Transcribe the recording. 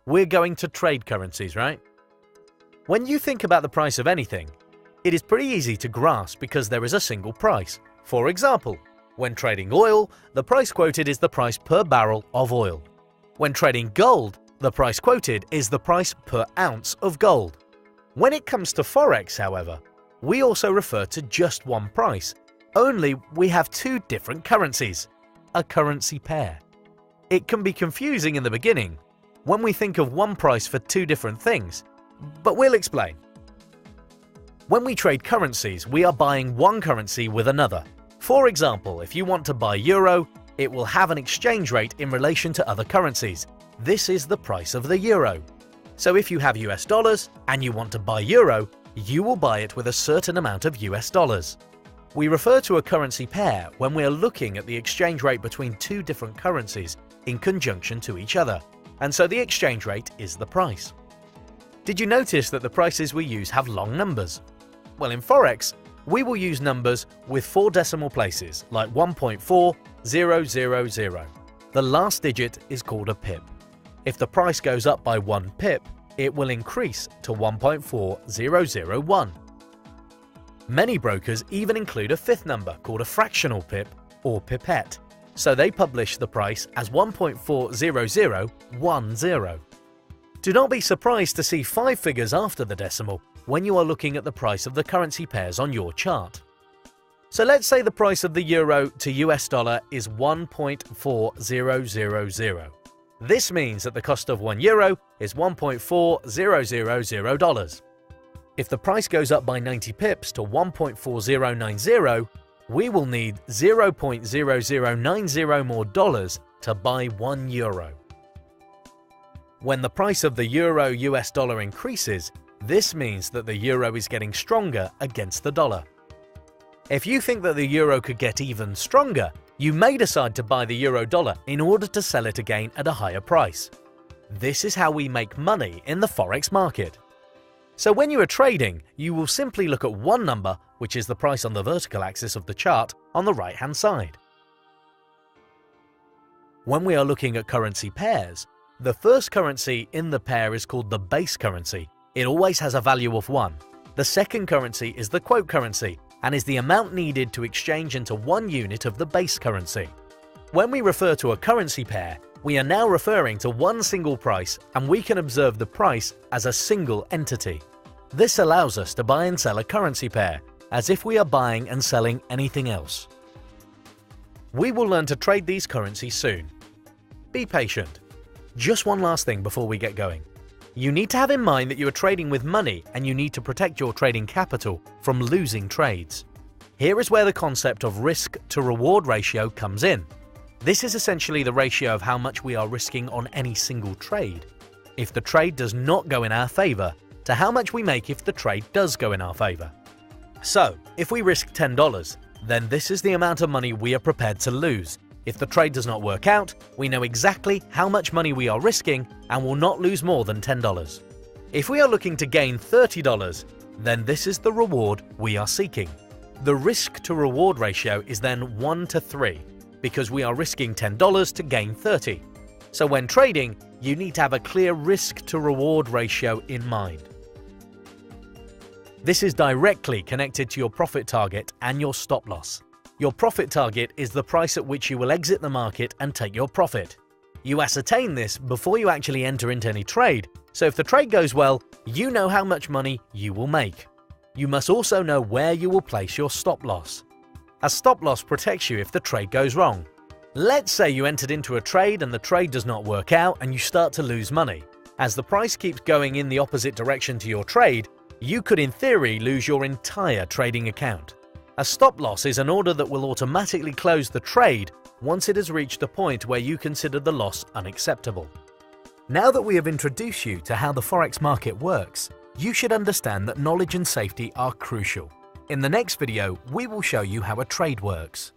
We're going to trade currencies, right? When you think about the price of anything, it is pretty easy to grasp because there is a single price. For example, when trading oil, the price quoted is the price per barrel of oil. When trading gold, the price quoted is the price per ounce of gold. When it comes to Forex, however, we also refer to just one price, only we have two different currencies, a currency pair. It can be confusing in the beginning when we think of one price for two different things, but we'll explain. When we trade currencies, we are buying one currency with another. For example, if you want to buy euro, it will have an exchange rate in relation to other currencies. This is the price of the euro. So if you have US dollars and you want to buy euro, you will buy it with a certain amount of US dollars. We refer to a currency pair when we are looking at the exchange rate between two different currencies in conjunction to each other, and so the exchange rate is the price. Did you notice that the prices we use have long numbers? Well, in Forex, we will use numbers with 4 decimal places, like 1.4000. The last digit is called a pip. If the price goes up by 1 pip, it will increase to 1.4001. Many brokers even include a 5th number called a fractional pip or pipette, so they publish the price as 1.40010. Do not be surprised to see 5 figures after the decimal when you are looking at the price of the currency pairs on your chart. So let's say the price of the euro to US dollar is 1.4000. This means that the cost of 1 euro is $1.4000. If the price goes up by 90 pips to 1.4090, we will need $0.0090 more dollars to buy 1 euro. When the price of the euro US dollar increases, this means that the euro is getting stronger against the dollar. If you think that the euro could get even stronger, you may decide to buy the euro dollar in order to sell it again at a higher price. This is how we make money in the Forex market. So when you are trading, you will simply look at one number, which is the price on the vertical axis of the chart on the right-hand side. When we are looking at currency pairs, the first currency in the pair is called the base currency. It always has a value of 1. The second currency is the quote currency and is the amount needed to exchange into 1 unit of the base currency. When we refer to a currency pair, we are now referring to one single price, and we can observe the price as a single entity. This allows us to buy and sell a currency pair, as if we are buying and selling anything else. We will learn to trade these currencies soon. Be patient. Just one last thing before we get going. You need to have in mind that you are trading with money and you need to protect your trading capital from losing trades. Here is where the concept of risk to reward ratio comes in. This is essentially the ratio of how much we are risking on any single trade, if the trade does not go in our favor, to how much we make if the trade does go in our favor. So, if we risk $10, then this is the amount of money we are prepared to lose. If the trade does not work out, we know exactly how much money we are risking and will not lose more than $10. If we are looking to gain $30, then this is the reward we are seeking. The risk to reward ratio is then 1 to 3, because we are risking $10 to gain 30. So when trading, you need to have a clear risk to reward ratio in mind. This is directly connected to your profit target and your stop loss. Your profit target is the price at which you will exit the market and take your profit. You ascertain this before you actually enter into any trade, so if the trade goes well, you know how much money you will make. You must also know where you will place your stop loss. A stop loss protects you if the trade goes wrong. Let's say you entered into a trade and the trade does not work out and you start to lose money. As the price keeps going in the opposite direction to your trade, you could in theory lose your entire trading account. A stop loss is an order that will automatically close the trade once it has reached a point where you consider the loss unacceptable. Now that we have introduced you to how the Forex market works, you should understand that knowledge and safety are crucial. In the next video, we will show you how a trade works.